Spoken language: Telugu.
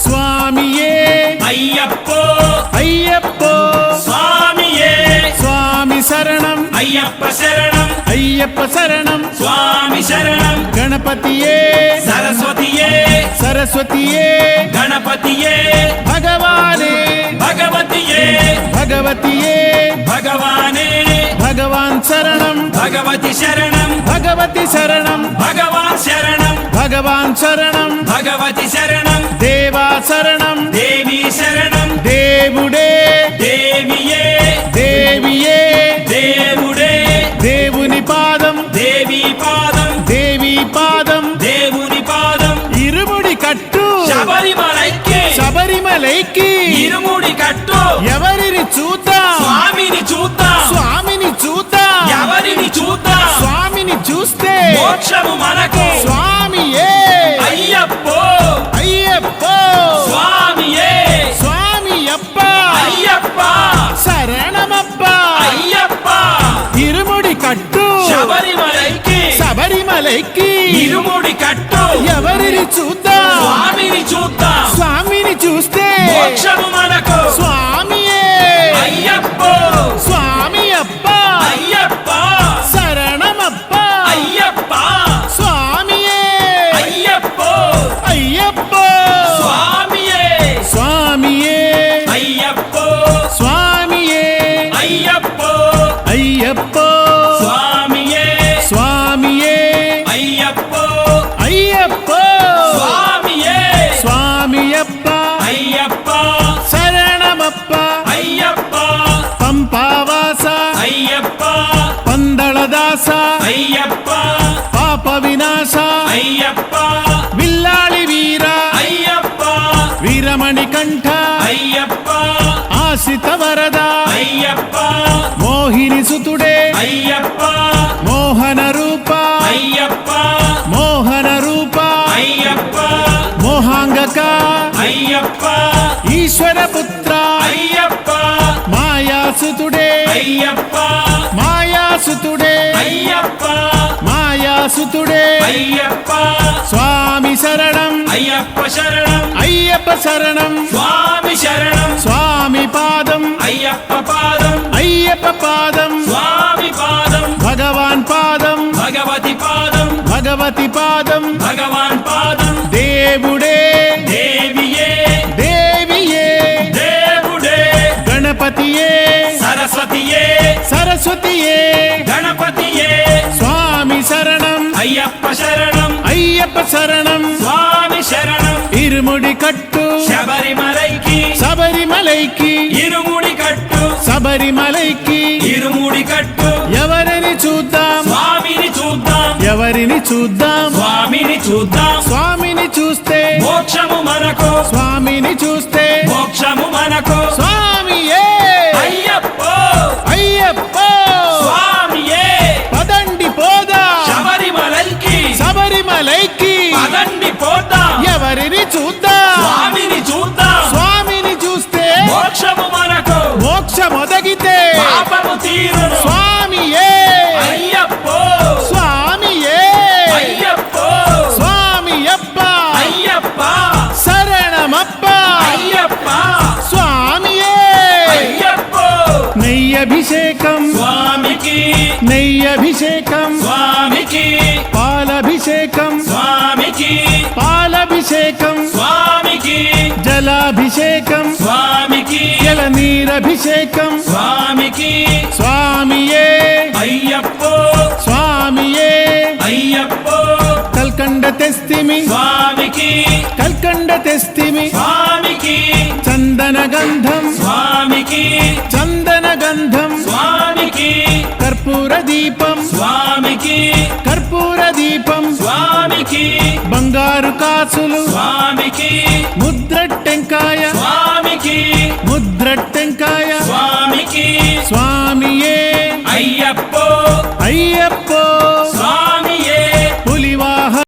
స్వామియే అయ్యప్పో అయ్యప్పో స్వామియే స్వామి శరణం అయ్యప్ప శరణం అయ్యప్ప శరణం స్వామి శరణం గణపతియే సరస్వతియే సరస్వతియే గణపతియే భగవానే భగవతియే భగవతియే భగవానే భగవాన్ శరణం భగవతి శరణం భగవతి శరణం భగవాన్ శరణం భగవాన్ శరణం భగవతి శరణం దేవా శరణం దేవి శరణం దేవుడే దేవియే దేవియే దేవుడే దేవుని పాదం దేవి పాదం దేవి పాదం దేవుని పాదం ఇరుముడి కట్టు శబరిమలైకి శబరిమలైకి ఇరుముడి కట్టు ఎవరిని చూద్దాం స్వామిని చూద్దాం స్వామిని చూద్దాం ఎవరిని చూద్దాం స్వామిని చూస్తే మోక్షము మనకు స్వామియే అయ్యప్పో అయ్యప్పో స్వామియే స్వామి అప్ప అయ్యప్ప శరణమప్ప అయ్యప్ప ఇరుముడి కట్టు శబరిమలైకి శబరిమలైకి ఇరుముడి కట్టు ఎవరిని చూద్దాం స్వామిని చూద్దాం స్వామిని చూస్తే మోక్షము మనకు స్వామియే అయ్యప్పో స్వామి అప్ప అయ్యప్ప శరణమప్ప అయ్యప్ప స్వామియే అయ్యప్పో అయ్యప్పో స్వామియే స్వామియే అయ్యప్పో స్వామియే అయ్యప్పో అయ్యప్పో స్వామియే స్వామియే అయ్యప్పో అయ్యప్పో స్వామియే స్వామియప్ప అయ్యప్ప శరణమప్ప అయ్యప్ప పంపావాస అయ్యప్ప పందళదాస అయ్యప్ప పాప వినాశ అయ్యప్ప విల్లాళి వీర అయ్యప్ప వీరమణి కంఠ అయ్యప్ప ఆశ్రిత వరద అయ్యప్ప మోహిని సుతుడే అయ్యప్ప మోహన రూప అయ్యప్ప మోహన రూప అయ్యప్ప మోహాంగక అయ్యప్ప ఈశ్వర పుత్ర అయ్యప్ప మాయాసుతుడే అయ్యప్ప మాయాసుతుడే అయ్యప్ప మాయాసుతుడే అయ్యప్ప స్వామి శరణం అయ్యప్ప శరణం అయ్యప్ప శరణం స్వామి శరణం స్వామి పాదం అయ్యప్ప పాదం అయ్యప్ప పాదం స్వామి పాదం భగవాన్ పాదం భగవతి పాదం భగవతి పాదం భగవాన్ పాదం దేవుడే దేవియే దేవియే దేవుడే గణపతియే సరస్వతియే సరస్వతియే గణపతియే స్వామి శరణం అయ్యప్ప శరణం అయ్యప్ప శరణం స్వామి శరణం ఇరుముడి కట్టు శబరిమలైకి శబరిమలైకి ఇరుముడి కట్టు శబరిమలైకి ఇరుముడి కట్టు ఎవరిని చూద్దాం స్వామిని చూద్దాం ఎవరిని చూద్దాం స్వామిని చూద్దాం స్వామిని చూస్తే మోక్షము మనకు స్వామిని చూస్తే మోక్షము మనకు స్వామియే అయ్యప్పో అయ్యప్పో స్వామియే పదండి పోదా శబరిమలైకి శబరిమలైకి పదండి పోతాం ఎవరిని చూద్దాం స్వామిని చూద్దాం స్వామిని చూస్తే మోక్షము మనకు మోక్షమొదగితే పాపము తీరును స్వామియే అయ్యప్పో స్వామియే అయ్యప్పో స్వామియప్ప అయ్యప్ప శరణమప్ప అయ్యప్ప స్వామియే అయ్యప్పో నెయ్యభిషేకం స్వామికి నెయ్యభిషేకం స్వామికి పాలభిషేకం స్వామికి పాలభిషేకం స్వామికి జలాభిషేకం స్వామికి జలనీరభిషేకం స్వామికి స్వామియే అయ్యప్పో స్వామియే అయ్యప్పో కల్కండ తెస్తిమి స్వామికి కల్కండ తెస్తిమి స్వామికి చందన గంధం స్వామికి చందన గంధం స్వామికి కర్పూర దీపం స్వామికి కర్పూర దీపం స్వామికి బంగారు కాసులు స్వామికి ముద్రట్టెంకాయ స్వామికి ముద్రట్టెంకాయ స్వామికి స్వామియే అయ్యప్పో అయ్యప్పో